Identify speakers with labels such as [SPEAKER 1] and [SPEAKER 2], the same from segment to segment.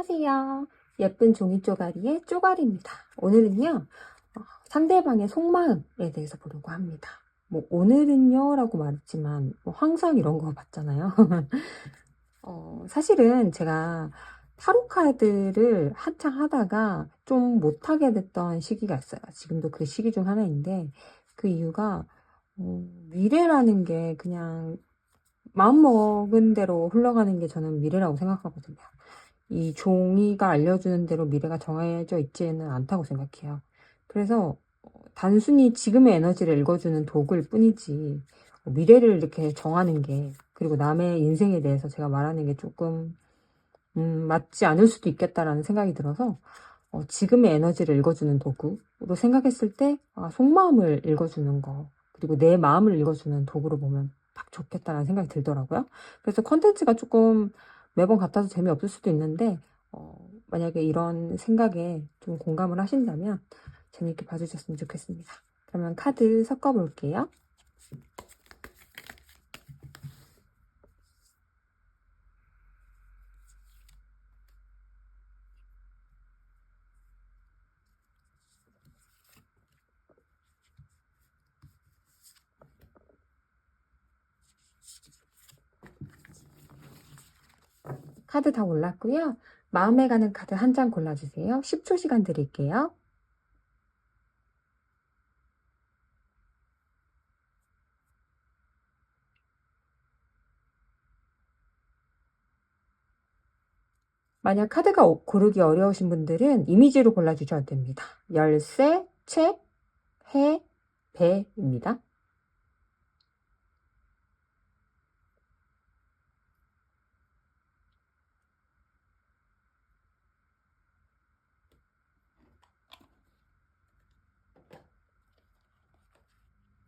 [SPEAKER 1] 안녕하세요. 예쁜 종이 쪼가리의 쪼가리입니다. 오늘은요, 상대방의 속마음에 대해서 보려고 합니다. 뭐, 오늘은요, 라고 말했지만, 뭐 항상 이런 거 봤잖아요. 사실은 제가 타로 카드를 한창 하다가 좀 못하게 됐던 시기가 있어요. 지금도 그 시기 중 하나인데, 그 이유가, 미래라는 게 그냥 마음먹은 대로 흘러가는 게 저는 미래라고 생각하거든요. 이 종이가 알려주는 대로 미래가 정해져 있지는 않다고 생각해요. 그래서 단순히 지금의 에너지를 읽어주는 도구일 뿐이지 미래를 이렇게 정하는 게, 그리고 남의 인생에 대해서 제가 말하는 게 조금 맞지 않을 수도 있겠다라는 생각이 들어서 지금의 에너지를 읽어주는 도구로 생각했을 때 속마음을 읽어주는 거, 그리고 내 마음을 읽어주는 도구로 보면 딱 좋겠다라는 생각이 들더라고요. 그래서 컨텐츠가 조금 매번 같아서 재미없을 수도 있는데 만약에 이런 생각에 좀 공감을 하신다면 재미있게 봐주셨으면 좋겠습니다. 그러면 카드 섞어 볼게요. 카드 다 골랐고요. 마음에 가는 카드 한 장 골라주세요. 10초 시간 드릴게요. 만약 카드가 고르기 어려우신 분들은 이미지로 골라주셔도 됩니다. 열쇠, 책, 해, 배입니다.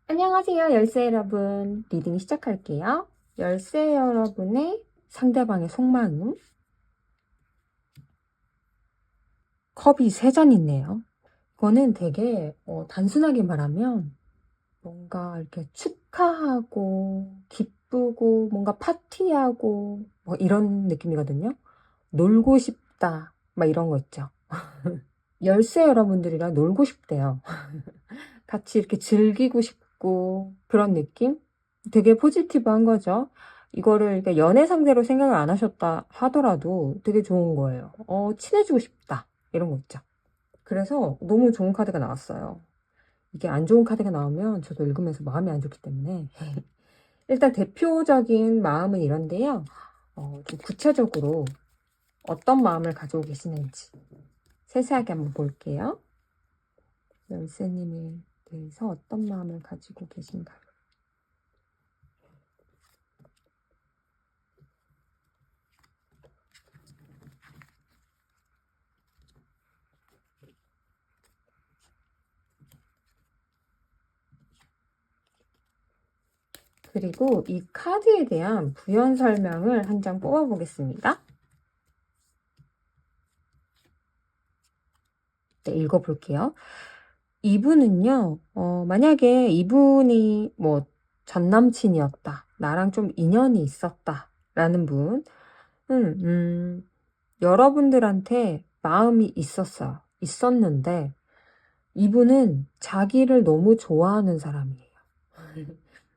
[SPEAKER 1] 안녕하세요, 열쇠 여러분. 리딩 시작할게요. 열쇠 여러분의 상대방의 속마음. 컵이 3잔 있네요. 이거는 되게 단순하게 말하면 뭔가 이렇게 축하하고 기쁘고 뭔가 파티하고 뭐 이런 느낌이거든요. 놀고 싶다 막 이런 거 있죠. 열쇠 여러분들이랑 놀고 싶대요. 같이 이렇게 즐기고 싶고 그런 느낌? 되게 포지티브한 거죠. 이거를 그러니까 연애 상대로 생각을 안 하셨다 하더라도 되게 좋은 거예요. 친해지고 싶다 이런 거 있죠. 그래서 너무 좋은 카드가 나왔어요. 이게 안 좋은 카드가 나오면 저도 읽으면서 마음이 안 좋기 때문에 일단 대표적인 마음은 이런데요. 좀 구체적으로 어떤 마음을 가지고 계시는지 세세하게 한번 볼게요. 열쇠님에 대해서 어떤 마음을 가지고 계신가요? 그리고 이 카드에 대한 부연 설명을 한 장 뽑아보겠습니다. 네, 읽어볼게요. 이분은요, 만약에 이분이 뭐 전남친이었다, 나랑 좀 인연이 있었다 라는 분은 여러분들한테 마음이 있었는데 이분은 자기를 너무 좋아하는 사람이에요.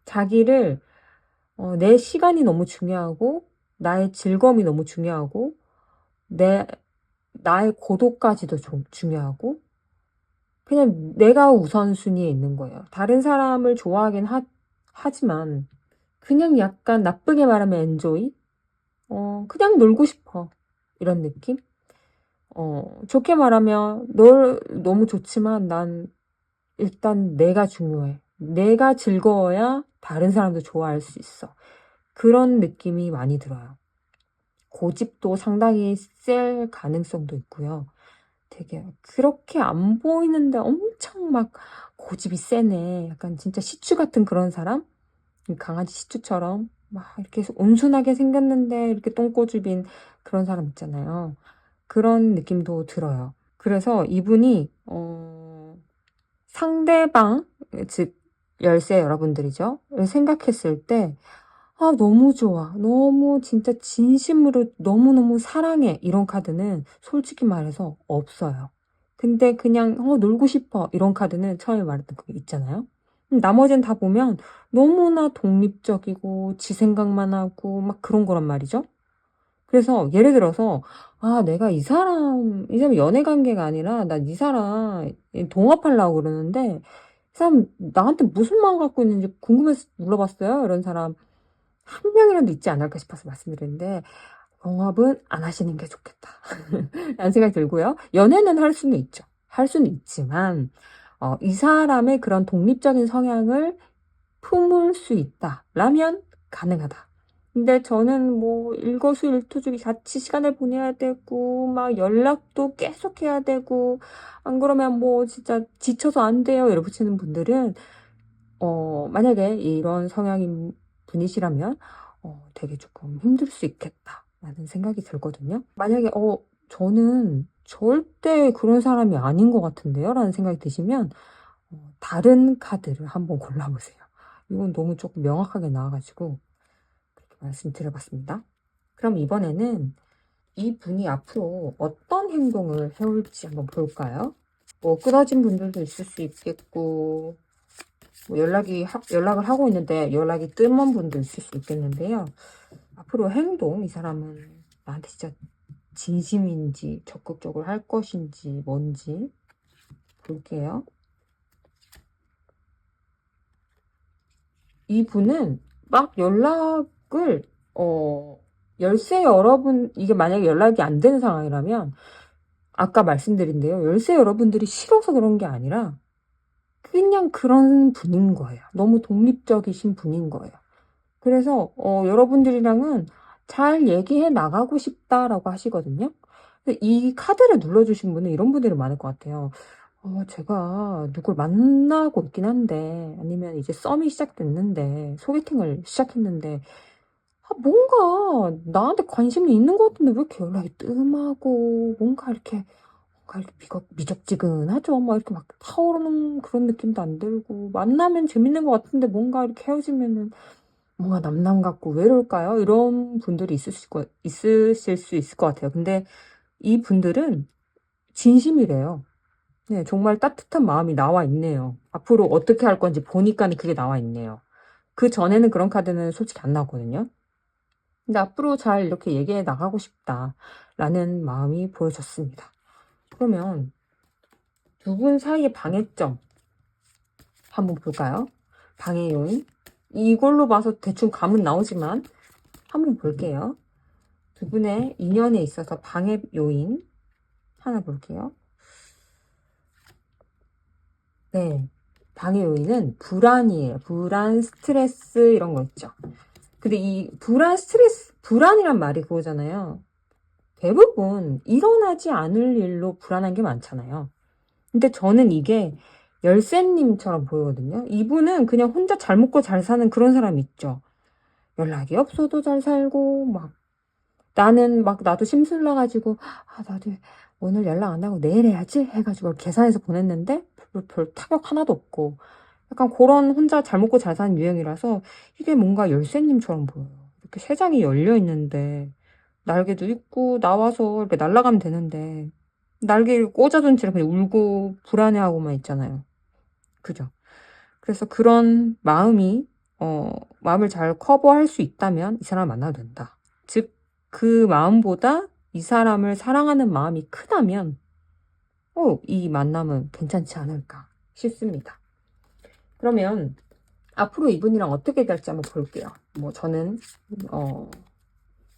[SPEAKER 1] 자기를 내 시간이 너무 중요하고 나의 즐거움이 너무 중요하고 나의 고독까지도 중요하고 그냥 내가 우선순위에 있는 거예요. 다른 사람을 좋아하긴 하지만 그냥 약간 나쁘게 말하면 엔조이? 그냥 놀고 싶어. 이런 느낌? 좋게 말하면 널 너무 좋지만 난 일단 내가 중요해. 내가 즐거워야 다른 사람도 좋아할 수 있어. 그런 느낌이 많이 들어요. 고집도 상당히 셀 가능성도 있고요. 되게 그렇게 안 보이는데 엄청 막 고집이 세네. 약간 진짜 시추 같은 그런 사람? 강아지 시추처럼 막 이렇게 온순하게 생겼는데 이렇게 똥꼬집인 그런 사람 있잖아요. 그런 느낌도 들어요. 그래서 이분이 상대방, 즉 열쇠 여러분들이죠. 생각했을 때 아, 너무 좋아. 너무 진짜 진심으로 너무너무 사랑해. 이런 카드는 솔직히 말해서 없어요. 근데 그냥 놀고 싶어. 이런 카드는 처음에 말했던 그게 있잖아요. 나머지는 다 보면 너무나 독립적이고 지 생각만 하고 막 그런 거란 말이죠. 그래서 예를 들어서 내가 이 사람 연애 관계가 아니라 나 이 사람 동업하려고 그러는데 이 사람 나한테 무슨 마음 갖고 있는지 궁금해서 물어봤어요. 이런 사람 한 명이라도 있지 않을까 싶어서 말씀드리는데 동업은 안 하시는 게 좋겠다. 라는 생각이 들고요. 연애는 할 수는 있죠. 할 수는 있지만 이 사람의 그런 독립적인 성향을 품을 수 있다라면 가능하다. 근데 저는 뭐 일거수일투족이 같이 시간을 보내야 되고 막 연락도 계속 해야 되고 안 그러면 뭐 진짜 지쳐서 안 돼요. 이러고 붙이는 분들은 만약에 이런 성향인 분이시라면 되게 조금 힘들 수 있겠다라는 생각이 들거든요. 만약에 저는 절대 그런 사람이 아닌 것 같은데요? 라는 생각이 드시면 다른 카드를 한번 골라보세요. 이건 너무 조금 명확하게 나와가지고 그렇게 말씀드려봤습니다. 그럼 이번에는 이분이 앞으로 어떤 행동을 해올지 한번 볼까요? 뭐 끊어진 분들도 있을 수 있겠고 뭐 연락을 하고 있는데 연락이 뜸한 분도 있을 수 있겠는데요. 앞으로 행동, 이 사람은 나한테 진짜 진심인지 적극적으로 할 것인지 뭔지 볼게요. 이분은 막 연락을 열쇠 여러분 이게 만약에 연락이 안 되는 상황이라면 아까 말씀드린데요. 열쇠 여러분들이 싫어서 그런 게 아니라 그냥 그런 분인 거예요. 너무 독립적이신 분인 거예요. 그래서 여러분들이랑은 잘 얘기해 나가고 싶다라고 하시거든요. 근데 이 카드를 눌러주신 분은 이런 분들이 많을 것 같아요. 제가 누굴 만나고 있긴 한데 아니면 이제 썸이 시작됐는데 소개팅을 시작했는데 뭔가 나한테 관심이 있는 것 같은데 왜 이렇게 연락이 뜸하고 뭔가 이렇게 미적지근하죠. 막 이렇게 막 타오르는 그런 느낌도 안 들고 만나면 재밌는 것 같은데 뭔가 이렇게 헤어지면은 뭔가 남남 같고 외로울까요? 이런 분들이 있으실 수 있을 것 같아요. 근데 이 분들은 진심이래요. 네, 정말 따뜻한 마음이 나와 있네요. 앞으로 어떻게 할 건지 보니까는 그게 나와 있네요. 그 전에는 그런 카드는 솔직히 안 나왔거든요. 근데 앞으로 잘 이렇게 얘기해 나가고 싶다라는 마음이 보여졌습니다. 그러면 두 분 사이의 방해점 한번 볼까요? 방해 요인. 이걸로 봐서 대충 감은 나오지만 한번 볼게요. 두 분의 인연에 있어서 방해 요인 하나 볼게요. 네. 방해 요인은 불안이에요. 불안, 스트레스 이런 거 있죠. 근데 이 불안, 스트레스, 불안이란 말이 그거잖아요. 대부분 일어나지 않을 일로 불안한 게 많잖아요. 근데 저는 이게 열쇠님처럼 보이거든요. 이분은 그냥 혼자 잘 먹고 잘 사는 그런 사람 있죠. 연락이 없어도 잘 살고 나도 심술 나가지고 나도 오늘 연락 안 하고 내일 해야지 해가지고 계산해서 보냈는데 별 타격 하나도 없고 약간 그런 혼자 잘 먹고 잘 사는 유형이라서 이게 뭔가 열쇠님처럼 보여요. 이렇게 세 장이 열려 있는데 날개도 있고 나와서 이렇게 날아가면 되는데 날개를 꽂아둔 채로 그냥 울고 불안해하고만 있잖아요. 그죠? 그래서 그런 마음을 잘 커버할 수 있다면 이 사람을 만나도 된다. 즉, 그 마음보다 이 사람을 사랑하는 마음이 크다면, 이 만남은 괜찮지 않을까 싶습니다. 그러면 앞으로 이분이랑 어떻게 될지 한번 볼게요. 뭐 저는,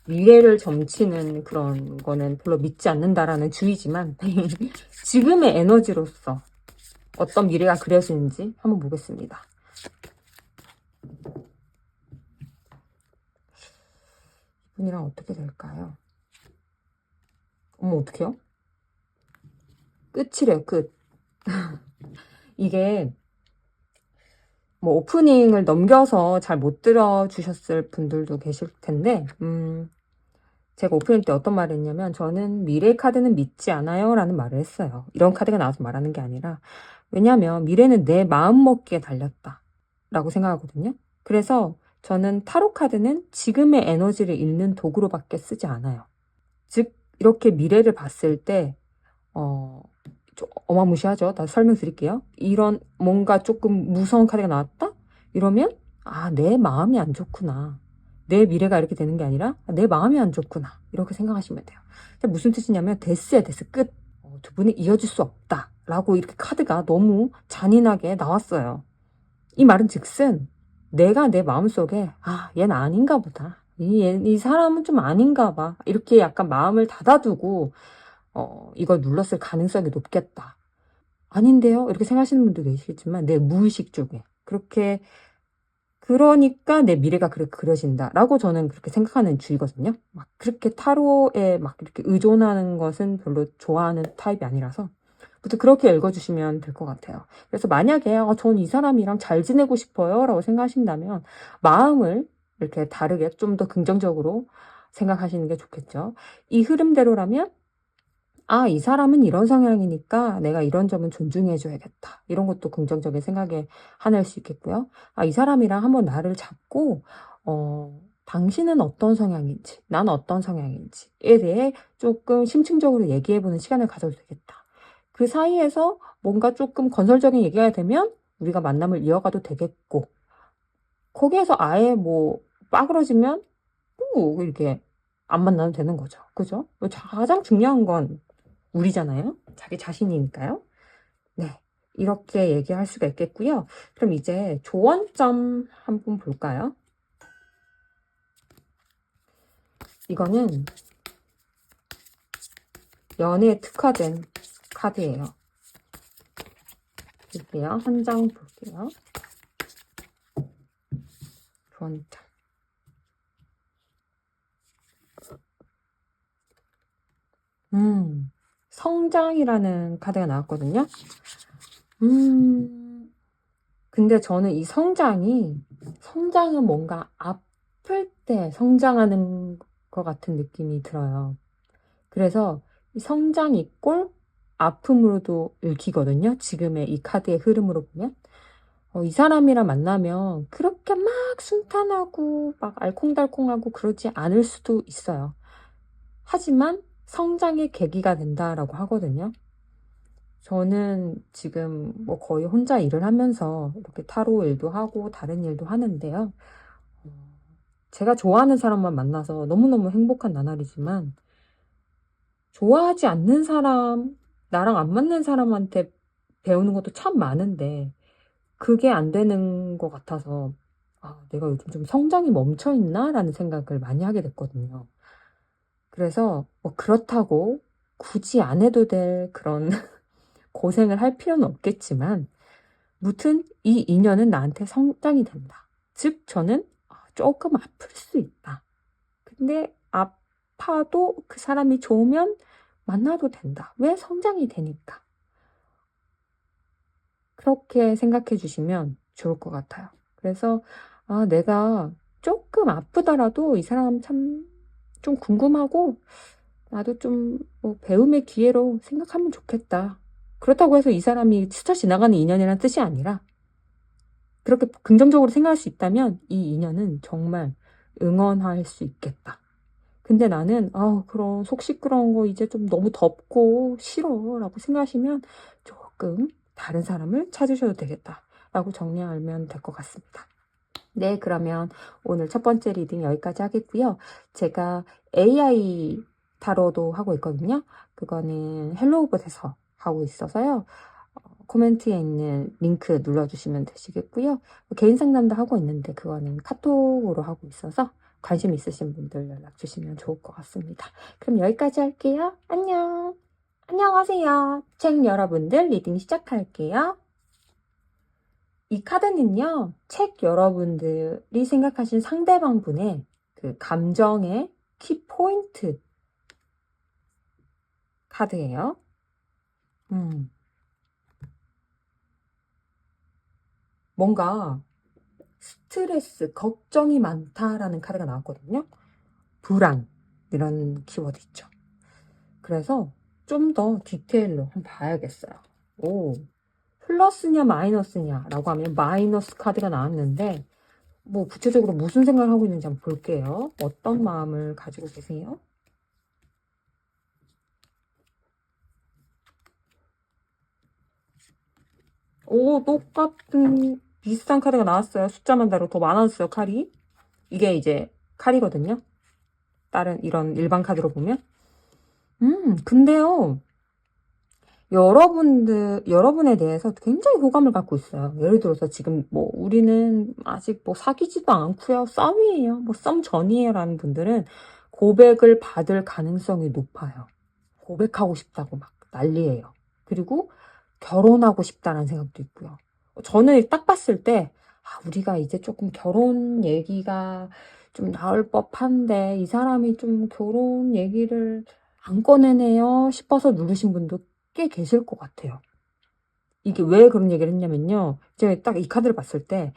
[SPEAKER 1] 미래를 점치는 그런 거는 별로 믿지 않는다라는 주의지만, 지금의 에너지로서 어떤 미래가 그려지는지 한번 보겠습니다. 이분이랑 어떻게 될까요? 어머, 어떡해요? 끝이래요, 끝. 이게, 뭐, 오프닝을 넘겨서 잘 못 들어주셨을 분들도 계실 텐데, 제가 오프닝 때 어떤 말을 했냐면, 저는 미래 카드는 믿지 않아요. 라는 말을 했어요. 이런 카드가 나와서 말하는 게 아니라, 왜냐면, 미래는 내 마음 먹기에 달렸다. 라고 생각하거든요. 그래서, 저는 타로 카드는 지금의 에너지를 읽는 도구로밖에 쓰지 않아요. 즉 이렇게 미래를 봤을 때 좀 어마무시하죠. 다 설명드릴게요. 이런 뭔가 조금 무서운 카드가 나왔다? 이러면 내 마음이 안 좋구나. 내 미래가 이렇게 되는 게 아니라 내 마음이 안 좋구나. 이렇게 생각하시면 돼요. 무슨 뜻이냐면 데스야 데스 끝. 두 분이 이어질 수 없다. 라고 이렇게 카드가 너무 잔인하게 나왔어요. 이 말은 즉슨 내가 내 마음속에 얘는 아닌가 보다. 이 사람은 좀 아닌가 봐. 이렇게 약간 마음을 닫아두고 이걸 눌렀을 가능성이 높겠다. 아닌데요? 이렇게 생각하시는 분도 계시겠지만 내 무의식 쪽에 그렇게 그러니까 내 미래가 그렇게 그려진다 라고 저는 그렇게 생각하는 주의거든요. 막 그렇게 타로에 막 이렇게 의존하는 것은 별로 좋아하는 타입이 아니라서 부터 그렇게 읽어주시면 될 것 같아요. 그래서 만약에 전 이 사람이랑 잘 지내고 싶어요 라고 생각하신다면 마음을 이렇게 다르게 좀 더 긍정적으로 생각하시는 게 좋겠죠. 이 흐름대로라면 이 사람은 이런 성향이니까 내가 이런 점은 존중해줘야겠다. 이런 것도 긍정적인 생각에 하낼 수 있겠고요. 이 사람이랑 한번 나를 잡고, 당신은 어떤 성향인지, 난 어떤 성향인지에 대해 조금 심층적으로 얘기해보는 시간을 가져도 되겠다. 그 사이에서 뭔가 조금 건설적인 얘기가 되면 우리가 만남을 이어가도 되겠고, 거기에서 아예 빠그러지면 또 이렇게 안 만나도 되는 거죠. 그죠? 가장 중요한 건 우리잖아요. 자기 자신이니까요. 네. 이렇게 얘기할 수가 있겠고요. 그럼 이제 조언점 한번 볼까요? 이거는 연애에 특화된 카드예요. 볼게요. 한 장 볼게요. 조언점. 성장이라는 카드가 나왔거든요. 근데 저는 이 성장은 뭔가 아플 때 성장하는 것 같은 느낌이 들어요. 그래서 이 성장 이꼴 아픔으로도 읽히거든요. 지금의 이 카드의 흐름으로 보면. 이 사람이랑 만나면 그렇게 막 순탄하고 막 알콩달콩하고 그러지 않을 수도 있어요. 하지만 성장의 계기가 된다라고 하거든요. 저는 지금 거의 혼자 일을 하면서 이렇게 타로 일도 하고 다른 일도 하는데요. 제가 좋아하는 사람만 만나서 너무너무 행복한 나날이지만 좋아하지 않는 사람, 나랑 안 맞는 사람한테 배우는 것도 참 많은데 그게 안 되는 것 같아서 내가 요즘 좀 성장이 멈춰 있나? 라는 생각을 많이 하게 됐거든요. 그래서 그렇다고 굳이 안 해도 될 그런 고생을 할 필요는 없겠지만 무튼 이 인연은 나한테 성장이 된다. 즉 저는 조금 아플 수 있다. 근데 아파도 그 사람이 좋으면 만나도 된다. 왜? 성장이 되니까. 그렇게 생각해 주시면 좋을 것 같아요. 그래서 내가 조금 아프더라도 이 사람 참 좀 궁금하고 나도 좀 배움의 기회로 생각하면 좋겠다. 그렇다고 해서 이 사람이 스쳐 지나가는 인연이라는 뜻이 아니라 그렇게 긍정적으로 생각할 수 있다면 이 인연은 정말 응원할 수 있겠다. 근데 나는 그런 속 시끄러운 거 이제 좀 너무 덥고 싫어 라고 생각하시면 조금 다른 사람을 찾으셔도 되겠다 라고 정리하면 될 것 같습니다. 네, 그러면 오늘 첫 번째 리딩 여기까지 하겠고요. 제가 AI 타로도 하고 있거든요. 그거는 헬로우봇에서 하고 있어서요. 코멘트에 있는 링크 눌러주시면 되시겠고요. 개인 상담도 하고 있는데 그거는 카톡으로 하고 있어서 관심 있으신 분들 연락 주시면 좋을 것 같습니다. 그럼 여기까지 할게요. 안녕. 안녕하세요. 책 여러분들 리딩 시작할게요. 이 카드는요, 책 여러분들이 생각하신 상대방 분의 그 감정의 키포인트 카드예요. 뭔가 스트레스, 걱정이 많다라는 카드가 나왔거든요. 불안, 이런 키워드 있죠. 그래서 좀 더 디테일로 한번 봐야겠어요. 플러스냐 마이너스냐 라고 하면 마이너스 카드가 나왔는데 뭐 구체적으로 무슨 생각을 하고 있는지 한번 볼게요. 어떤 마음을 가지고 계세요? 오, 똑같은 비슷한 카드가 나왔어요. 숫자만 다르고 더 많아졌어요, 칼이. 이게 이제 칼이거든요. 다른 이런 일반 카드로 보면. 근데요. 여러분에 대해서 굉장히 호감을 갖고 있어요. 예를 들어서 지금 뭐 우리는 아직 뭐 사귀지도 않고요. 썸이에요. 뭐 썸 전이에요. 라는 분들은 고백을 받을 가능성이 높아요. 고백하고 싶다고 막 난리예요. 그리고 결혼하고 싶다는 생각도 있고요. 저는 딱 봤을 때 우리가 이제 조금 결혼 얘기가 좀 나올 법한데 이 사람이 좀 결혼 얘기를 안 꺼내네요 싶어서 누르신 분도 꽤 계실 것 같아요. 이게 왜 그런 얘기를 했냐면요. 제가 딱 이 카드를 봤을 때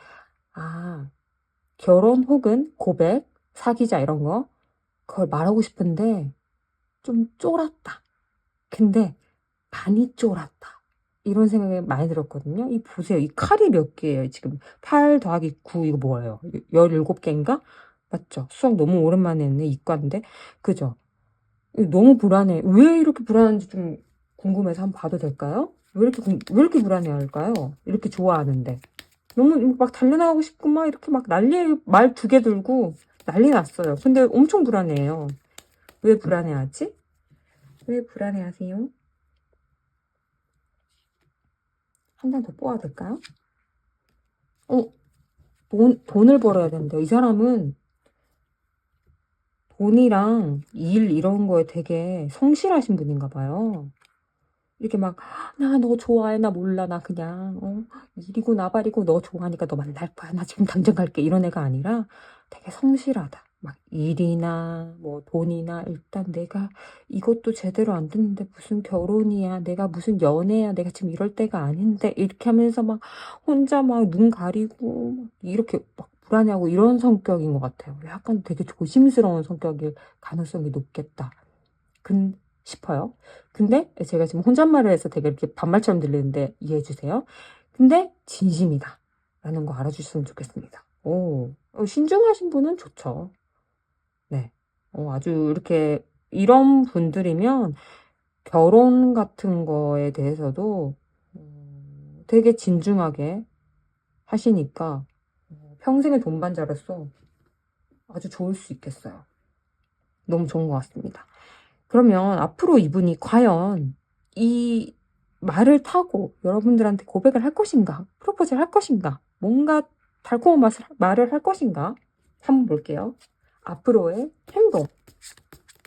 [SPEAKER 1] 결혼 혹은 고백, 사귀자 이런 거 그걸 말하고 싶은데 좀 쫄았다. 근데 많이 쫄았다. 이런 생각이 많이 들었거든요. 이 보세요. 이 칼이 몇 개예요? 지금 8 더하기 9 이거 뭐예요? 17개인가? 맞죠? 수학 너무 오랜만에 했네. 이과인데. 그죠? 너무 불안해. 왜 이렇게 불안한지 좀 궁금해서 한번 봐도 될까요? 왜 이렇게 불안해할까요? 이렇게 좋아하는데. 너무 막 달려나가고 싶고 막 이렇게 막 난리에 말 2개 들고 난리 났어요. 근데 엄청 불안해요. 왜 불안해하지? 왜 불안해하세요? 한 장 더 뽑아도 될까요? 돈을 벌어야 된대요. 이 사람은 돈이랑 일 이런 거에 되게 성실하신 분인가 봐요. 이렇게 막, 나 너 좋아해. 나 몰라. 나 그냥, 일이고 나발이고 너 좋아하니까 너 만날 거야. 나 지금 당장 갈게. 이런 애가 아니라 되게 성실하다. 막 일이나 뭐 돈이나 일단 내가 이것도 제대로 안 됐는데 무슨 결혼이야. 내가 무슨 연애야. 내가 지금 이럴 때가 아닌데. 이렇게 하면서 막 혼자 막 눈 가리고 막 이렇게 막 불안해하고 이런 성격인 것 같아요. 약간 되게 조심스러운 성격일 가능성이 높겠다. 싶어요. 근데 제가 지금 혼잣말을 해서 되게 이렇게 반말처럼 들리는데 이해해 주세요. 근데 진심이다. 라는 거 알아주셨으면 좋겠습니다. 신중하신 분은 좋죠. 네. 아주 이렇게 이런 분들이면 결혼 같은 거에 대해서도 되게 진중하게 하시니까 평생의 동반자로서 아주 좋을 수 있겠어요. 너무 좋은 것 같습니다. 그러면 앞으로 이분이 과연 이 말을 타고 여러분들한테 고백을 할 것인가? 프로포즈를 할 것인가? 뭔가 달콤한 말을 할 것인가? 한번 볼게요. 앞으로의 행동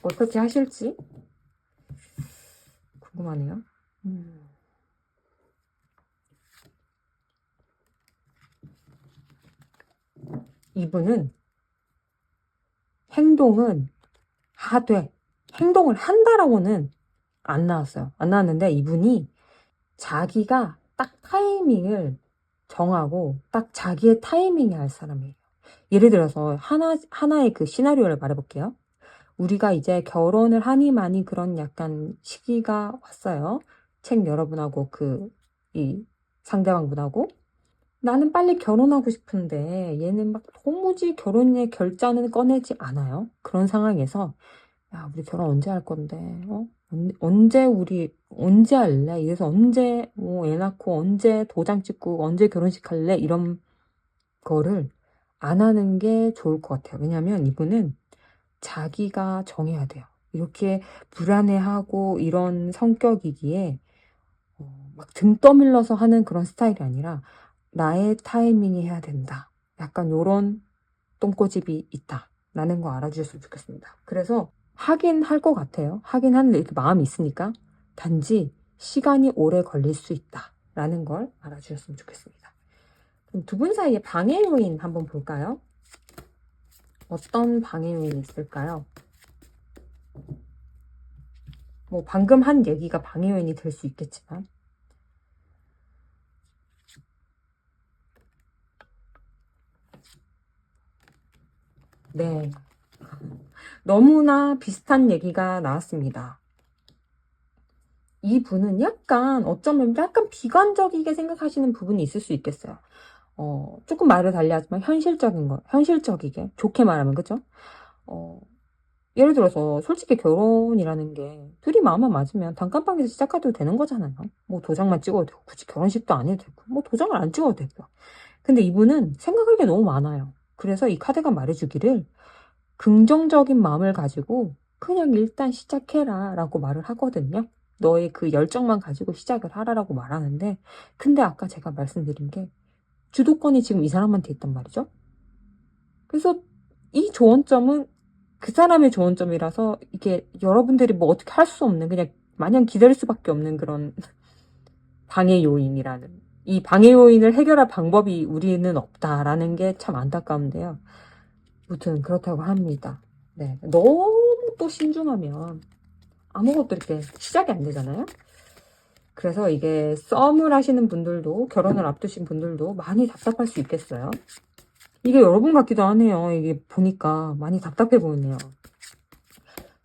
[SPEAKER 1] 어떻게 하실지 궁금하네요. 이분은 행동은 행동을 한다라고는 안 나왔어요. 안 나왔는데 이분이 자기가 딱 타이밍을 정하고 딱 자기의 타이밍에 할 사람이에요. 예를 들어서 하나의 그 시나리오를 말해볼게요. 우리가 이제 결혼을 하니 많이 그런 약간 시기가 왔어요. 책 여러분하고 이 상대방분하고 나는 빨리 결혼하고 싶은데 얘는 막 도무지 결혼의 결단은 꺼내지 않아요. 그런 상황에서 야, 우리 결혼 언제 할 건데? 언제 할래? 이래서 언제 애 낳고 언제 도장 찍고 언제 결혼식 할래? 이런 거를 안 하는 게 좋을 것 같아요. 왜냐면 이분은 자기가 정해야 돼요. 이렇게 불안해하고 이런 성격이기에 막 등 떠밀려서 하는 그런 스타일이 아니라 나의 타이밍이 해야 된다. 약간 요런 똥꼬집이 있다. 라는 거 알아주셨으면 좋겠습니다. 그래서 하긴 할 것 같아요. 하긴 하는데 이렇게 마음이 있으니까. 단지 시간이 오래 걸릴 수 있다. 라는 걸 알아주셨으면 좋겠습니다. 그럼 두 분 사이의 방해 요인 한번 볼까요? 어떤 방해 요인이 있을까요? 뭐 방금 한 얘기가 방해 요인이 될 수 있겠지만 네. 너무나 비슷한 얘기가 나왔습니다. 이 분은 어쩌면 약간 비관적이게 생각하시는 부분이 있을 수 있겠어요. 조금 말을 달리하지만 현실적이게, 좋게 말하면, 그죠? 어, 예를 들어서, 솔직히 결혼이라는 게, 둘이 마음만 맞으면 단칸방에서 시작해도 되는 거잖아요. 뭐 도장만 찍어도 되고, 굳이 결혼식도 안 해도 되고, 뭐 도장을 안 찍어도 되고요. 근데 이분은 생각할 게 너무 많아요. 그래서 이 카드가 말해주기를, 긍정적인 마음을 가지고, 그냥 일단 시작해라, 라고 말을 하거든요. 너의 그 열정만 가지고 시작을 하라라고 말하는데, 근데 아까 제가 말씀드린 게, 주도권이 지금 이 사람한테 있단 말이죠. 그래서 이 조언점은 그 사람의 조언점이라서 이게 여러분들이 뭐 어떻게 할 수 없는, 그냥 마냥 기다릴 수밖에 없는 그런 방해 요인이라는, 이 방해 요인을 해결할 방법이 우리는 없다라는 게 참 안타까운데요. 무튼 그렇다고 합니다. 네, 너무 또 신중하면 아무것도 이렇게 시작이 안 되잖아요. 그래서 이게 썸을 하시는 분들도, 결혼을 앞두신 분들도 많이 답답할 수 있겠어요. 이게 여러분 같기도 하네요. 이게 보니까 많이 답답해 보이네요.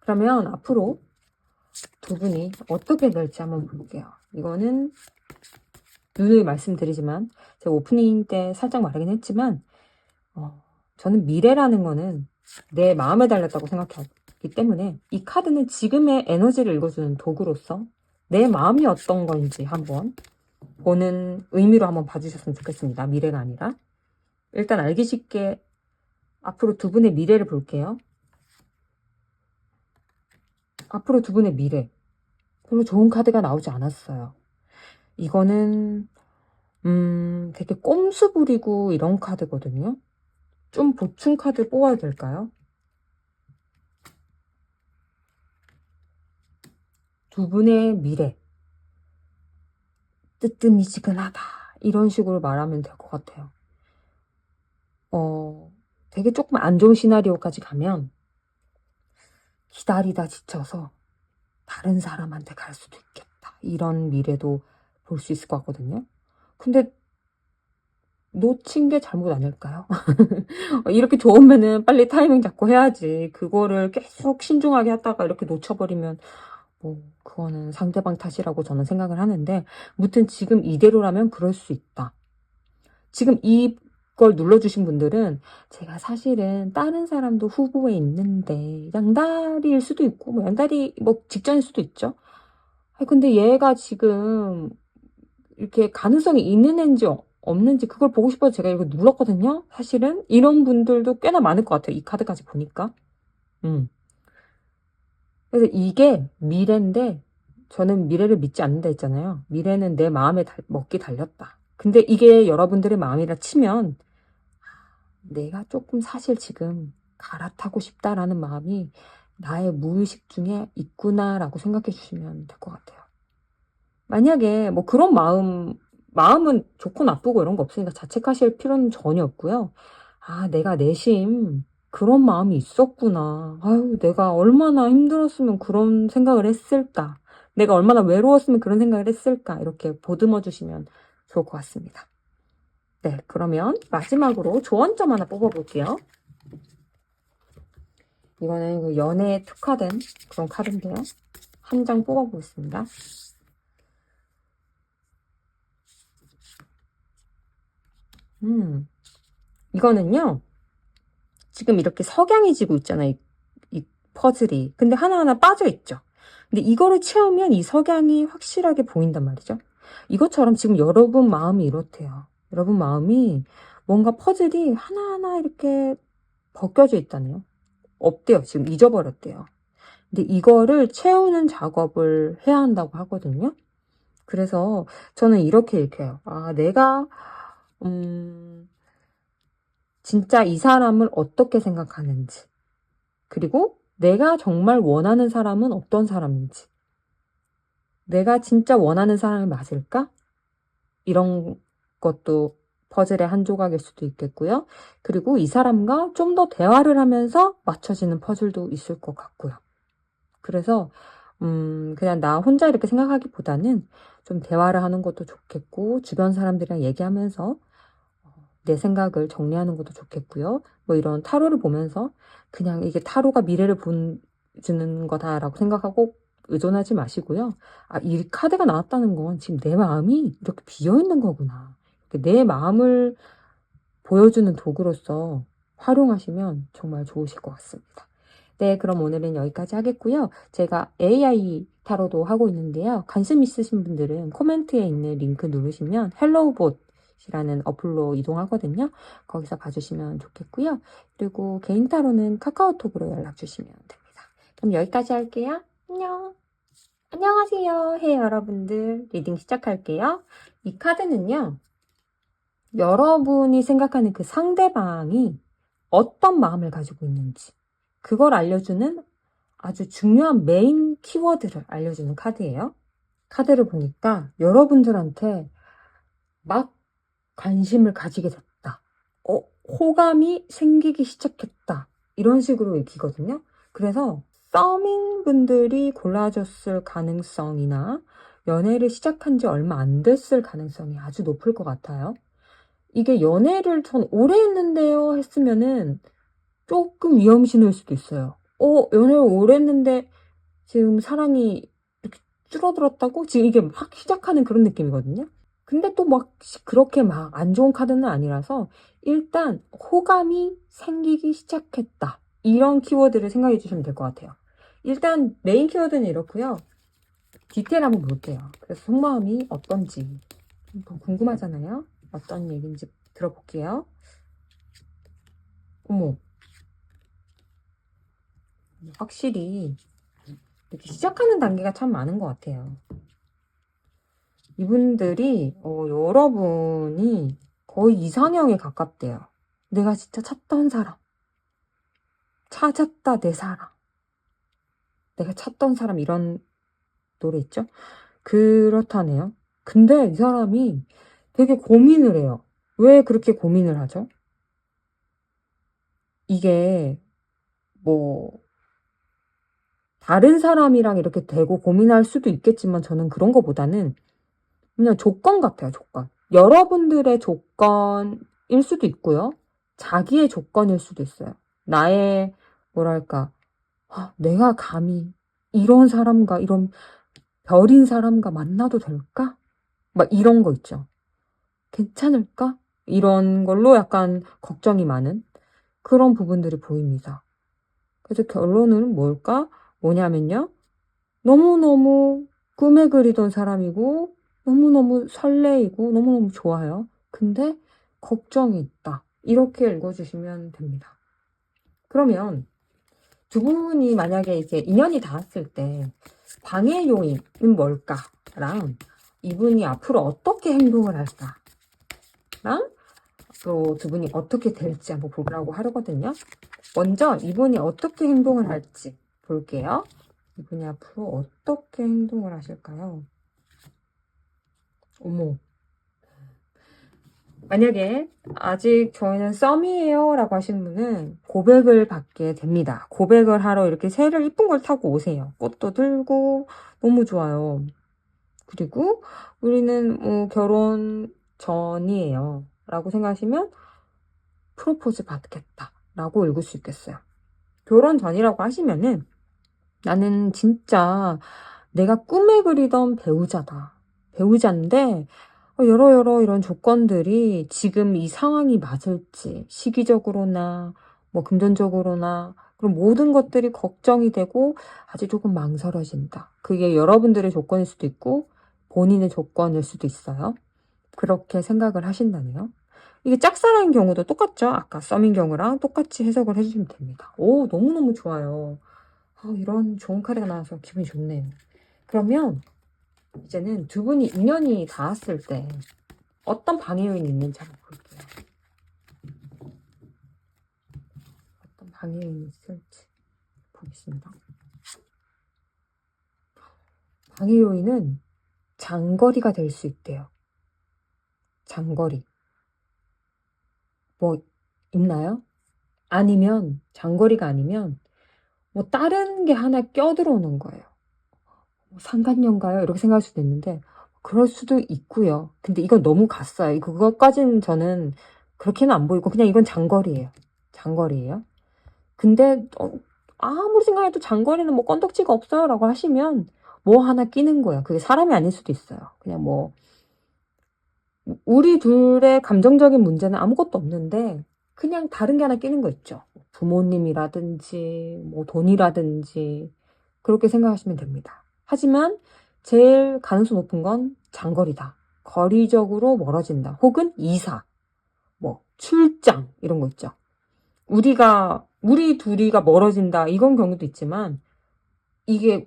[SPEAKER 1] 그러면 앞으로 두 분이 어떻게 될지 한번 볼게요. 이거는 늘 말씀드리지만, 제가 오프닝 때 살짝 말하긴 했지만, 저는 미래라는 거는 내 마음에 달렸다고 생각하기 때문에, 이 카드는 지금의 에너지를 읽어주는 도구로서 내 마음이 어떤 건지 한번 보는 의미로 한번 봐주셨으면 좋겠습니다. 미래가 아니라. 일단 알기 쉽게 앞으로 두 분의 미래를 볼게요. 앞으로 두 분의 미래. 별로 좋은 카드가 나오지 않았어요. 이거는 되게 꼼수 부리고 이런 카드거든요. 좀 보충 카드 뽑아야 될까요? 두 분의 미래. 뜨뜻미지근하다. 이런 식으로 말하면 될 것 같아요. 되게 조금 안 좋은 시나리오까지 가면 기다리다 지쳐서 다른 사람한테 갈 수도 있겠다. 이런 미래도 볼 수 있을 것 같거든요. 근데 놓친 게 잘못 아닐까요? 이렇게 좋으면은 빨리 타이밍 잡고 해야지. 그거를 계속 신중하게 하다가 이렇게 놓쳐버리면 뭐 그거는 상대방 탓이라고 저는 생각을 하는데, 무튼 지금 이대로라면 그럴 수 있다. 지금 이걸 눌러주신 분들은 제가 사실은 다른 사람도 후보에 있는데 양다리일 수도 있고, 뭐 양다리 뭐 직전일 수도 있죠. 근데 얘가 지금 이렇게 가능성이 있는 애인지 없는지 그걸 보고 싶어서 제가 이거 눌렀거든요. 사실은 이런 분들도 꽤나 많을 것 같아요. 이 카드까지 보니까. 그래서 이게 미래인데, 저는 미래를 믿지 않는다 했잖아요. 미래는 내 마음에 먹기 달렸다. 근데 이게 여러분들의 마음이라 치면 내가 조금 사실 지금 갈아타고 싶다라는 마음이 나의 무의식 중에 있구나라고 생각해 주시면 될 것 같아요. 만약에 뭐 그런 마음은 좋고 나쁘고 이런 거 없으니까 자책하실 필요는 전혀 없고요. 내가 내심 그런 마음이 있었구나. 아유, 내가 얼마나 힘들었으면 그런 생각을 했을까. 내가 얼마나 외로웠으면 그런 생각을 했을까. 이렇게 보듬어 주시면 좋을 것 같습니다. 네, 그러면 마지막으로 조언점 하나 뽑아볼게요. 이거는 그 연애에 특화된 그런 카드인데요. 한 장 뽑아보겠습니다. 이거는요, 지금 이렇게 석양이 지고 있잖아요. 이 퍼즐이. 근데 하나하나 빠져있죠. 근데 이거를 채우면 이 석양이 확실하게 보인단 말이죠. 이것처럼 지금 여러분 마음이 이렇대요. 여러분 마음이 뭔가 퍼즐이 하나하나 이렇게 벗겨져 있다네요. 없대요. 지금 잊어버렸대요. 근데 이거를 채우는 작업을 해야 한다고 하거든요. 그래서 저는 이렇게 읽혀요. 내가 진짜 이 사람을 어떻게 생각하는지, 그리고 내가 정말 원하는 사람은 어떤 사람인지, 내가 진짜 원하는 사람이 맞을까? 이런 것도 퍼즐의 한 조각일 수도 있겠고요. 그리고 이 사람과 좀 더 대화를 하면서 맞춰지는 퍼즐도 있을 것 같고요. 그래서 그냥 나 혼자 이렇게 생각하기보다는 좀 대화를 하는 것도 좋겠고, 주변 사람들이랑 얘기하면서 내 생각을 정리하는 것도 좋겠고요. 뭐 이런 타로를 보면서 그냥 이게 타로가 미래를 보여주는 거다라고 생각하고 의존하지 마시고요. 이 카드가 나왔다는 건 지금 내 마음이 이렇게 비어있는 거구나. 내 마음을 보여주는 도구로서 활용하시면 정말 좋으실 것 같습니다. 네, 그럼 오늘은 여기까지 하겠고요. 제가 AI 타로도 하고 있는데요. 관심 있으신 분들은 코멘트에 있는 링크 누르시면 헬로우봇이라는 어플로 이동하거든요. 거기서 봐주시면 좋겠고요. 그리고 개인 타로는 카카오톡으로 연락 주시면 됩니다. 그럼 여기까지 할게요. 안녕. 안녕하세요. 여러분들. 리딩 시작할게요. 이 카드는요. 여러분이 생각하는 그 상대방이 어떤 마음을 가지고 있는지 그걸 알려주는 아주 중요한 메인 키워드를 알려주는 카드예요. 카드를 보니까 여러분들한테 막 관심을 가지게 됐다. 호감이 생기기 시작했다. 이런 식으로 읽히거든요. 그래서 썸인 분들이 골라줬을 가능성이나 연애를 시작한 지 얼마 안 됐을 가능성이 아주 높을 것 같아요. 이게 연애를 전 오래 했는데요 했으면은 조금 위험신호일 수도 있어요. 연애를 오래 했는데 지금 사랑이 이렇게 줄어들었다고? 지금 이게 막 시작하는 그런 느낌이거든요. 근데 또 막 그렇게 막 안 좋은 카드는 아니라서 일단 호감이 생기기 시작했다. 이런 키워드를 생각해 주시면 될 것 같아요. 일단 메인 키워드는 이렇고요. 디테일 한번 볼게요. 그래서 속마음이 어떤지 더 궁금하잖아요. 어떤 얘기인지 들어볼게요. 어머, 확실히 이렇게 시작하는 단계가 참 많은 것 같아요. 이분들이 여러분이 거의 이상형에 가깝대요. 내가 진짜 찾던 사람, 찾았다 내 사랑, 내가 찾던 사람, 이런 노래 있죠? 그렇다네요. 근데 이 사람이 되게 고민을 해요. 왜 그렇게 고민을 하죠? 이게 뭐 다른 사람이랑 이렇게 대고 고민할 수도 있겠지만 저는 그런 거보다는 그냥 조건 같아요, 조건. 여러분들의 조건일 수도 있고요. 자기의 조건일 수도 있어요. 나의, 뭐랄까, 내가 감히 이런 사람과, 이런 별인 사람과 만나도 될까? 막 이런 거 있죠. 괜찮을까? 이런 걸로 약간 걱정이 많은 그런 부분들이 보입니다. 그래서 결론은 뭐냐면요. 너무너무 꿈에 그리던 사람이고, 너무너무 설레이고, 너무너무 좋아요. 근데 걱정이 있다. 이렇게 읽어주시면 됩니다. 그러면 두 분이 만약에 이제 인연이 닿았을 때 방해 요인은 뭘까랑 이분이 앞으로 어떻게 행동을 할까랑 또 두 분이 어떻게 될지 한번 보려고 하거든요. 먼저 이분이 어떻게 행동을 할지 볼게요. 이분이 앞으로 어떻게 행동을 하실까요? 어머. 만약에 아직 저희는 썸이에요 라고 하시는 분은 고백을 받게 됩니다. 고백을 하러 이렇게 새를 이쁜 걸 타고 오세요. 꽃도 들고 너무 좋아요. 그리고 우리는 결혼 전이에요 라고 생각하시면 프로포즈 받겠다 라고 읽을 수 있겠어요. 결혼 전이라고 하시면은 나는 진짜 내가 꿈에 그리던 배우자다. 배우자인데 여러 이런 조건들이 지금 이 상황이 맞을지 시기적으로나 뭐 금전적으로나 그런 모든 것들이 걱정이 되고 아직 조금 망설여진다. 그게 여러분들의 조건일 수도 있고 본인의 조건일 수도 있어요. 그렇게 생각을 하신다네요. 이게 짝사랑인 경우도 똑같죠? 아까 썸인 경우랑 똑같이 해석을 해주시면 됩니다. 오, 너무너무 좋아요. 이런 좋은 카드가 나와서 기분이 좋네요. 그러면 이제는 두 분이 인연이 닿았을 때 어떤 방해 요인이 있는지 한번 볼게요. 어떤 방해 요인이 있을지 보겠습니다. 방해 요인은 장거리가 될 수 있대요. 장거리. 뭐 있나요? 아니면 장거리가 아니면 뭐 다른 게 하나 껴들어오는 거예요. 상간녀인가요? 이렇게 생각할 수도 있는데 그럴 수도 있고요. 근데 이건 너무 갔어요. 그것까지는 저는 그렇게는 안 보이고 그냥 이건 장거리예요. 장거리예요. 근데 아무리 생각해도 장거리는 뭐 건덕지가 없어요 라고 하시면 뭐 하나 끼는 거예요. 그게 사람이 아닐 수도 있어요. 그냥 뭐 우리 둘의 감정적인 문제는 아무것도 없는데 그냥 다른 게 하나 끼는 거 있죠. 부모님이라든지 뭐 돈이라든지 그렇게 생각하시면 됩니다. 하지만 제일 가능성 높은 건 장거리다. 거리적으로 멀어진다. 혹은 이사, 뭐 출장 이런 거 있죠. 우리 둘이가 멀어진다 이건 경우도 있지만 이게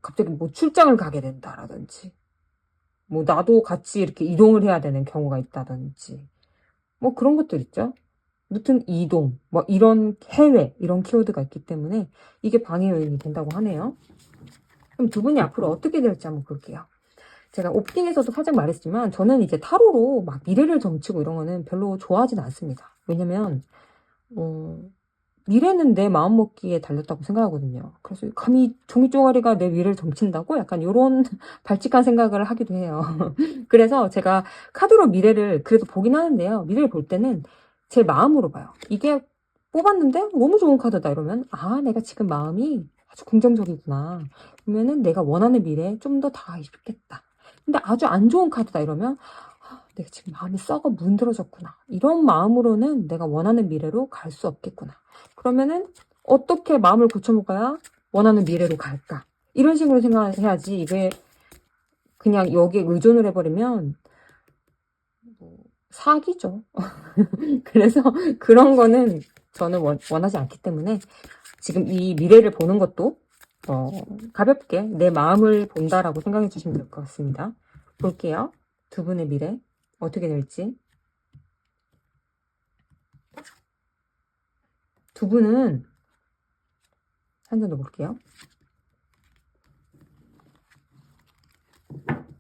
[SPEAKER 1] 갑자기 뭐 출장을 가게 된다라든지 뭐 나도 같이 이렇게 이동을 해야 되는 경우가 있다든지 뭐 그런 것들 있죠. 무튼 이동, 뭐 이런 해외 이런 키워드가 있기 때문에 이게 방해 요인이 된다고 하네요. 그럼 두 분이 앞으로 어떻게 될지 한번 볼게요. 제가 오프닝에서도 살짝 말했지만 저는 이제 타로로 막 미래를 점치고 이런 거는 별로 좋아하진 않습니다. 왜냐면 미래는 내 마음먹기에 달렸다고 생각하거든요. 그래서 감히 종이 쪼가리가 내 미래를 점친다고? 약간 요런 발칙한 생각을 하기도 해요. 그래서 제가 카드로 미래를 그래도 보긴 하는데요. 미래를 볼 때는 제 마음으로 봐요. 이게 뽑았는데 너무 좋은 카드다 이러면 아 내가 지금 마음이 아주 긍정적이구나. 그러면은 내가 원하는 미래에 좀 더 다가가고 싶겠다. 근데 아주 안 좋은 카드다 이러면 내가 지금 마음이 썩어 문드러졌구나. 이런 마음으로는 내가 원하는 미래로 갈 수 없겠구나. 그러면은 어떻게 마음을 고쳐먹어야 원하는 미래로 갈까? 이런 식으로 생각해야지 이게 그냥 여기에 의존을 해버리면 사기죠. 그래서 그런 거는 저는 원하지 않기 때문에 지금 이 미래를 보는 것도 가볍게 내 마음을 본다라고 생각해 주시면 될 것 같습니다. 볼게요. 두 분의 미래 어떻게 될지. 두 분은 한 번 더 볼게요.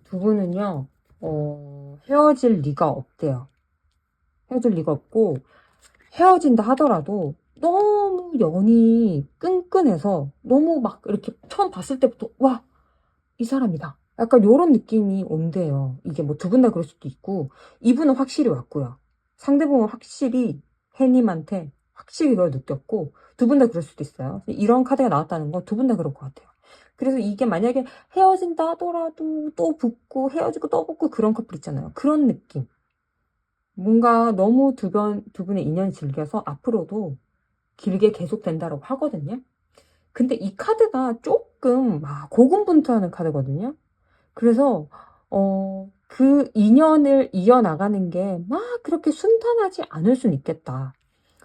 [SPEAKER 1] 두 분은요, 헤어질 리가 없대요. 헤어질 리가 없고, 헤어진다 하더라도 너무 연이 끈끈해서 너무 막 이렇게 처음 봤을 때부터, 와, 이 사람이다. 약간 요런 느낌이 온대요. 이게 뭐 두 분 다 그럴 수도 있고, 이분은 확실히 왔고요. 상대방은 확실히 해님한테 확실히 그걸 느꼈고, 두 분 다 그럴 수도 있어요. 이런 카드가 나왔다는 건 두 분 다 그럴 것 같아요. 그래서 이게 만약에 헤어진다 하더라도 또 붙고 헤어지고 또 붙고 그런 커플 있잖아요. 그런 느낌. 뭔가 너무 두 분의 인연이 즐겨서 앞으로도 길게 계속된다고 하거든요. 근데 이 카드가 조금 고군분투하는 카드거든요. 그래서 그 인연을 이어나가는 게 막 그렇게 순탄하지 않을 수는 있겠다.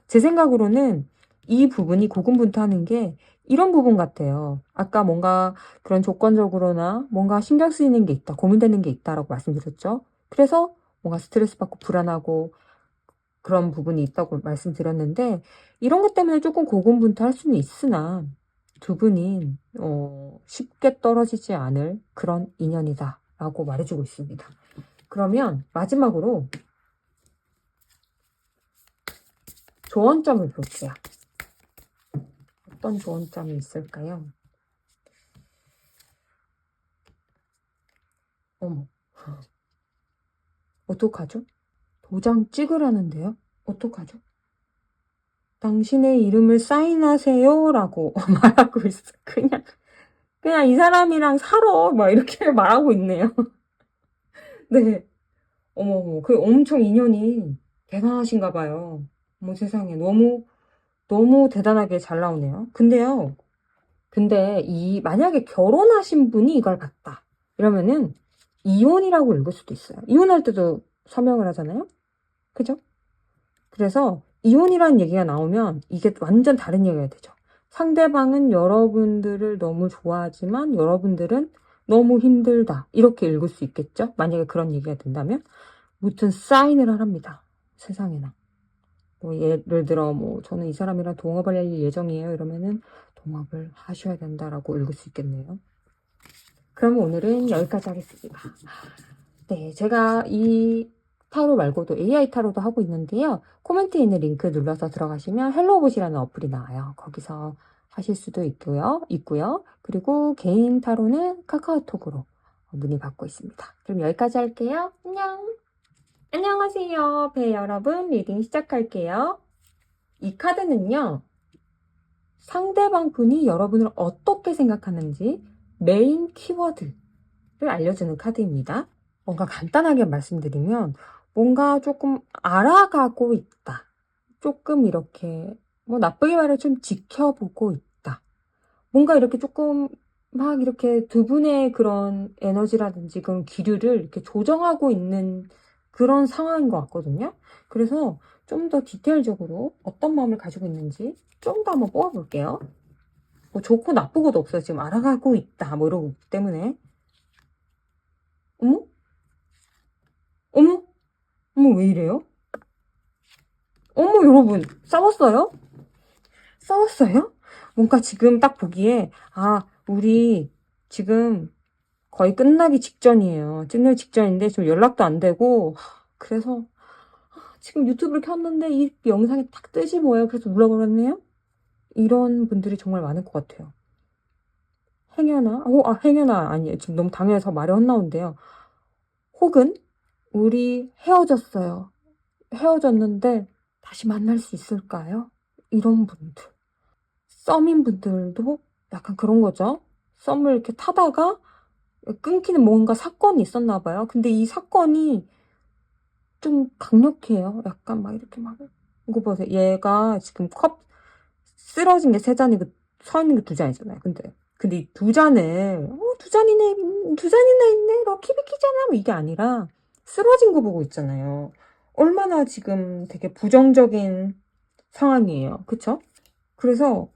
[SPEAKER 1] 제 생각으로는 이 부분이 고군분투하는 게 이런 부분 같아요. 아까 뭔가 그런 조건적으로나 뭔가 신경 쓰이는 게 있다, 고민되는 게 있다라고 말씀드렸죠. 그래서 뭔가 스트레스 받고 불안하고 그런 부분이 있다고 말씀드렸는데 이런 것 때문에 조금 고군분투할 수는 있으나 두 분이 쉽게 떨어지지 않을 그런 인연이다 라고 말해주고 있습니다. 그러면 마지막으로 조언점을 볼게요. 어떤 조언점이 있을까요? 어머, 어떡하죠? 도장 찍으라는데요? 어떡하죠? 당신의 이름을 사인하세요 라고 말하고 있어. 그냥 이 사람이랑 살아 막 이렇게 말하고 있네요. 네. 어머, 그 엄청 인연이 대단하신가 봐요. 어머 세상에 너무 대단하게 잘 나오네요. 근데 만약에 결혼하신 분이 이걸 봤다. 이러면은 이혼이라고 읽을 수도 있어요. 이혼할 때도 서명을 하잖아요. 그죠? 그래서 이혼이라는 얘기가 나오면 이게 완전 다른 얘기가 되죠. 상대방은 여러분들을 너무 좋아하지만 여러분들은 너무 힘들다. 이렇게 읽을 수 있겠죠? 만약에 그런 얘기가 된다면. 무튼 사인을 하랍니다. 세상에나. 뭐 예를 들어 뭐 저는 이 사람이랑 동업을 할 예정이에요. 이러면은 동업을 하셔야 된다라고 읽을 수 있겠네요. 그럼 오늘은 여기까지 하겠습니다. 네, 제가 이 타로 말고도 AI 타로도 하고 있는데요. 코멘트에 있는 링크 눌러서 들어가시면 헬로봇이라는 어플이 나와요. 거기서 하실 수도 있고요. 그리고 개인 타로는 카카오톡으로 문의 받고 있습니다. 그럼 여기까지 할게요. 안녕. 안녕하세요. 배 여러분, 리딩 시작할게요. 이 카드는요, 상대방 분이 여러분을 어떻게 생각하는지 메인 키워드를 알려주는 카드입니다. 뭔가 간단하게 말씀드리면 뭔가 조금 알아가고 있다. 조금 이렇게 뭐 나쁘게 말해 좀 지켜보고 있다. 뭔가 이렇게 조금 막 이렇게 두 분의 그런 에너지라든지 그런 기류를 이렇게 조정하고 있는 그런 상황인 것 같거든요. 그래서 좀 더 디테일적으로 어떤 마음을 가지고 있는지 좀 더 한번 뽑아볼게요. 뭐 좋고 나쁘고도 없어요. 지금 알아가고 있다. 뭐 이러고 있기 때문에. 어머? 어머? 어머, 왜 이래요? 어머, 여러분. 싸웠어요? 싸웠어요? 뭔가 지금 딱 보기에, 아, 우리 지금 거의 끝나기 직전이에요. 끝나기 직전인데 지금 연락도 안 되고, 그래서 지금 유튜브를 켰는데 이 영상이 딱 뜨지 뭐예요. 그래서 눌러버렸네요. 이런 분들이 정말 많을 것 같아요. 행여나, 행여나 아니에요. 지금 너무 당연해서 말이 헛나온데요. 혹은 우리 헤어졌어요. 헤어졌는데 다시 만날 수 있을까요? 이런 분들. 썸인 분들도 약간 그런 거죠. 썸을 이렇게 타다가 끊기는 뭔가 사건이 있었나 봐요. 근데 이 사건이 좀 강력해요. 약간 막 이렇게 막. 이거 보세요. 얘가 지금 컵 쓰러진 게 세 잔이고 서 있는 게 두 잔이잖아요. 근데 이 두 잔을 두 잔이네, 두 잔이나 있네, 럭키비키잖아, 뭐 이게 아니라 쓰러진 거 보고 있잖아요. 얼마나 지금 되게 부정적인 상황이에요. 그쵸? 그래서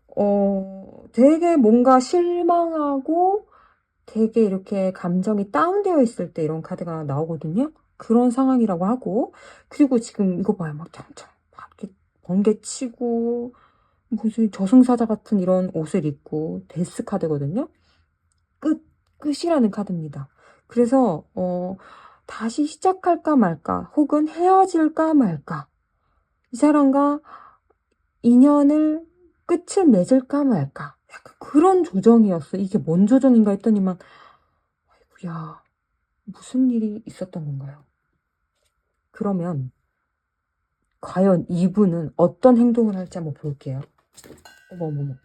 [SPEAKER 1] 되게 뭔가 실망하고 되게 이렇게 감정이 다운되어 있을 때 이런 카드가 나오거든요. 그런 상황이라고 하고, 그리고 지금 이거 봐요. 막 참참 막 이렇게 번개치고 무슨 저승사자 같은 이런 옷을 입고 데스 카드거든요. 끝이라는 카드입니다. 그래서 다시 시작할까 말까, 혹은 헤어질까 말까, 이 사람과 인연을 끝을 맺을까 말까, 약간 그런 조정이었어. 이게 뭔 조정인가 했더니만, 아이고야, 무슨 일이 있었던 건가요? 그러면 과연 이분은 어떤 행동을 할지 한번 볼게요. 어머,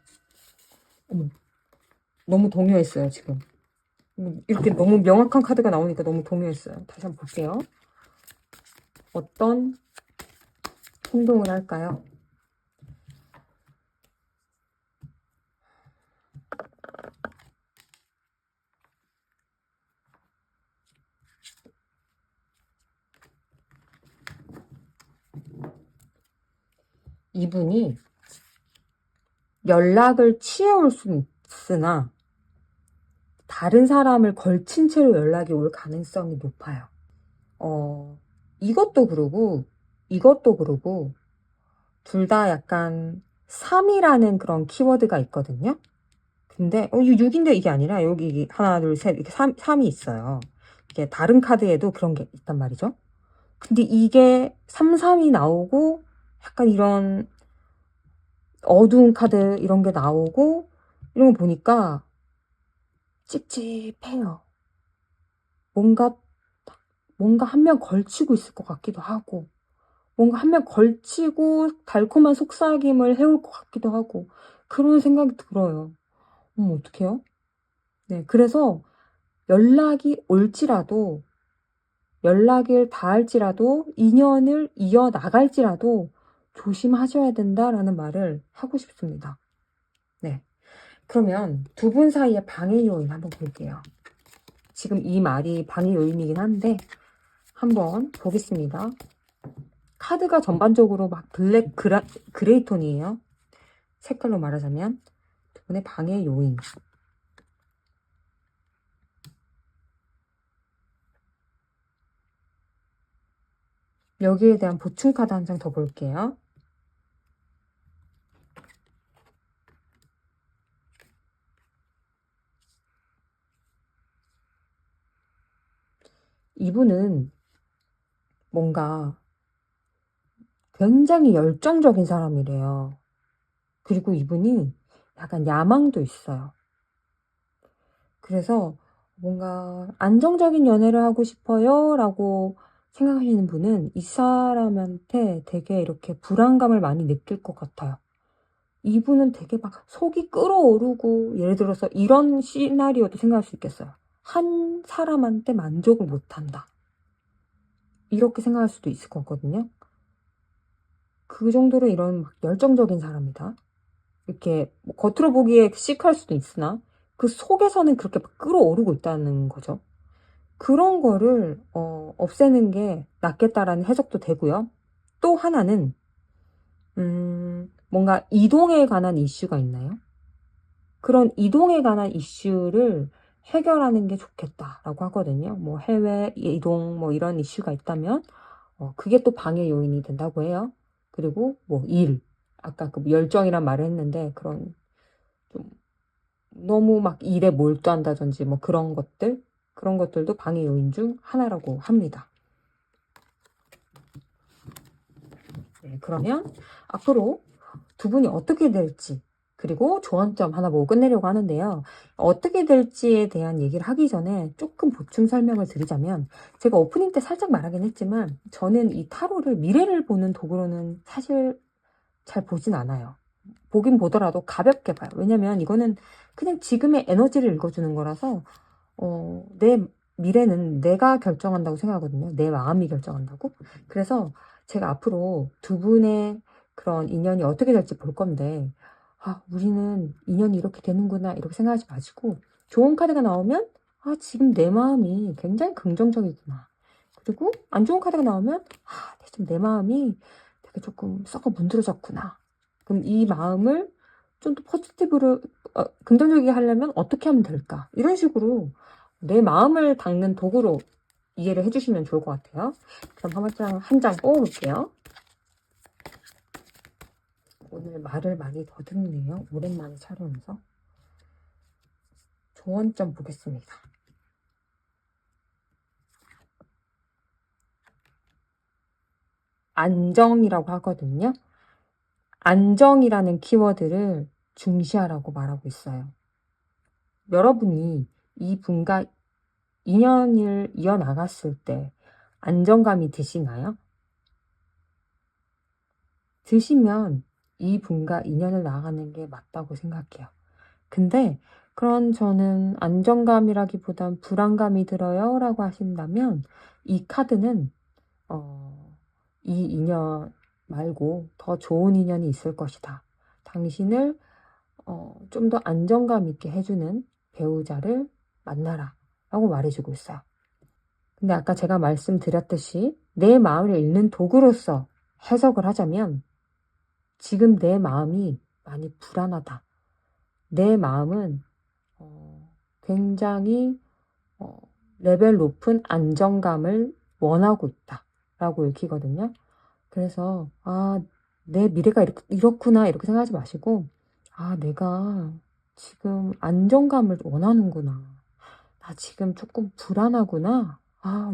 [SPEAKER 1] 너무 동요했어요, 지금. 이렇게 너무 명확한 카드가 나오니까 너무 동요했어요. 다시 한번 볼게요. 어떤 행동을 할까요? 이분이 연락을 취해올 수 있으나 다른 사람을 걸친 채로 연락이 올 가능성이 높아요. 이것도 그러고 둘 다 약간 3이라는 그런 키워드가 있거든요. 근데 6인데 이게 아니라 여기 하나 둘 셋 이렇게 3이 있어요. 이게 다른 카드에도 그런 게 있단 말이죠. 근데 이게 3, 3이 나오고 약간 이런 어두운 카드 이런 게 나오고 이런 거 보니까 찝찝해요. 뭔가 한 명 걸치고 있을 것 같기도 하고, 뭔가 한 명 걸치고 달콤한 속삭임을 해올 것 같기도 하고, 그런 생각이 들어요. 어떡해요? 네, 그래서 연락이 올지라도, 연락을 닿을지라도, 인연을 이어나갈지라도 조심하셔야 된다라는 말을 하고 싶습니다. 네. 그러면 두 분 사이의 방해 요인 한번 볼게요. 지금 이 말이 방해 요인이긴 한데, 한번 보겠습니다. 카드가 전반적으로 막 그레이 톤이에요. 색깔로 말하자면. 두 분의 방해 요인. 여기에 대한 보충 카드 한 장 더 볼게요. 이분은 뭔가 굉장히 열정적인 사람이래요. 그리고 이분이 약간 야망도 있어요. 그래서 뭔가 안정적인 연애를 하고 싶어요 라고 생각하시는 분은 이 사람한테 되게 이렇게 불안감을 많이 느낄 것 같아요. 이분은 되게 막 속이 끓어오르고, 예를 들어서 이런 시나리오도 생각할 수 있겠어요. 한 사람한테 만족을 못한다. 이렇게 생각할 수도 있을 것 같거든요. 그 정도로 이런 막 열정적인 사람이다. 이렇게 뭐 겉으로 보기에 시크할 수도 있으나 그 속에서는 그렇게 막 끌어오르고 있다는 거죠. 그런 거를 없애는 게 낫겠다라는 해석도 되고요. 또 하나는 뭔가 이동에 관한 이슈가 있나요? 그런 이동에 관한 이슈를 해결하는 게 좋겠다라고 하거든요. 뭐 해외 이동 뭐 이런 이슈가 있다면 그게 또 방해 요인이 된다고 해요. 그리고 뭐 일, 아까 그 열정이란 말을 했는데 그런 좀 너무 막 일에 몰두한다든지 뭐 그런 것들도 방해 요인 중 하나라고 합니다. 네, 그러면 앞으로 두 분이 어떻게 될지 그리고 조언점 하나 보고 끝내려고 하는데요. 어떻게 될지에 대한 얘기를 하기 전에 조금 보충 설명을 드리자면 제가 오프닝 때 살짝 말하긴 했지만 저는 이 타로를 미래를 보는 도구로는 사실 잘 보진 않아요. 보긴 보더라도 가볍게 봐요. 왜냐면 이거는 그냥 지금의 에너지를 읽어주는 거라서 내 미래는 내가 결정한다고 생각하거든요. 내 마음이 결정한다고. 그래서 제가 앞으로 두 분의 그런 인연이 어떻게 될지 볼 건데, 우리는 인연이 이렇게 되는구나, 이렇게 생각하지 마시고, 좋은 카드가 나오면, 지금 내 마음이 굉장히 긍정적이구나. 그리고 안 좋은 카드가 나오면, 지금 내 마음이 되게 조금 썩어 문드러졌구나. 그럼 이 마음을 좀 더 포지티브로, 긍정적이게 하려면 어떻게 하면 될까? 이런 식으로 내 마음을 닦는 도구로 이해를 해주시면 좋을 것 같아요. 그럼 한 장 뽑아볼게요. 오늘 말을 많이 더듬네요. 오랜만에 촬영해서. 조언점 보겠습니다. 안정이라고 하거든요. 안정이라는 키워드를 중시하라고 말하고 있어요. 여러분이 이 분과 인연을 이어나갔을 때 안정감이 드시나요? 드시면 이 분과 인연을 나가는 게 맞다고 생각해요. 근데 그런 저는 안정감이라기보단 불안감이 들어요 라고 하신다면 이 카드는 이 인연 말고 더 좋은 인연이 있을 것이다. 당신을 좀 더 안정감 있게 해주는 배우자를 만나라 라고 말해주고 있어요. 근데 아까 제가 말씀드렸듯이 내 마음을 읽는 도구로서 해석을 하자면 지금 내 마음이 많이 불안하다. 내 마음은 굉장히 레벨 높은 안정감을 원하고 있다 라고 읽히거든요. 그래서 내 미래가 이렇구나 이렇게 생각하지 마시고 내가 지금 안정감을 원하는구나. 나 지금 조금 불안하구나.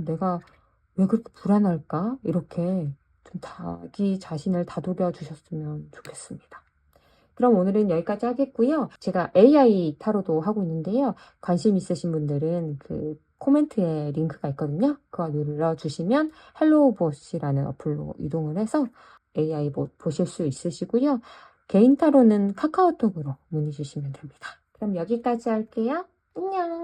[SPEAKER 1] 내가 왜 그렇게 불안할까? 이렇게 좀 자기 자신을 다독여 주셨으면 좋겠습니다. 그럼 오늘은 여기까지 하겠고요. 제가 AI 타로도 하고 있는데요. 관심 있으신 분들은 그 코멘트에 링크가 있거든요. 그거 눌러주시면 헬로우봇이라는 어플로 이동을 해서 AI 봇 보실 수 있으시고요. 개인 타로는 카카오톡으로 문의 주시면 됩니다. 그럼 여기까지 할게요. 안녕.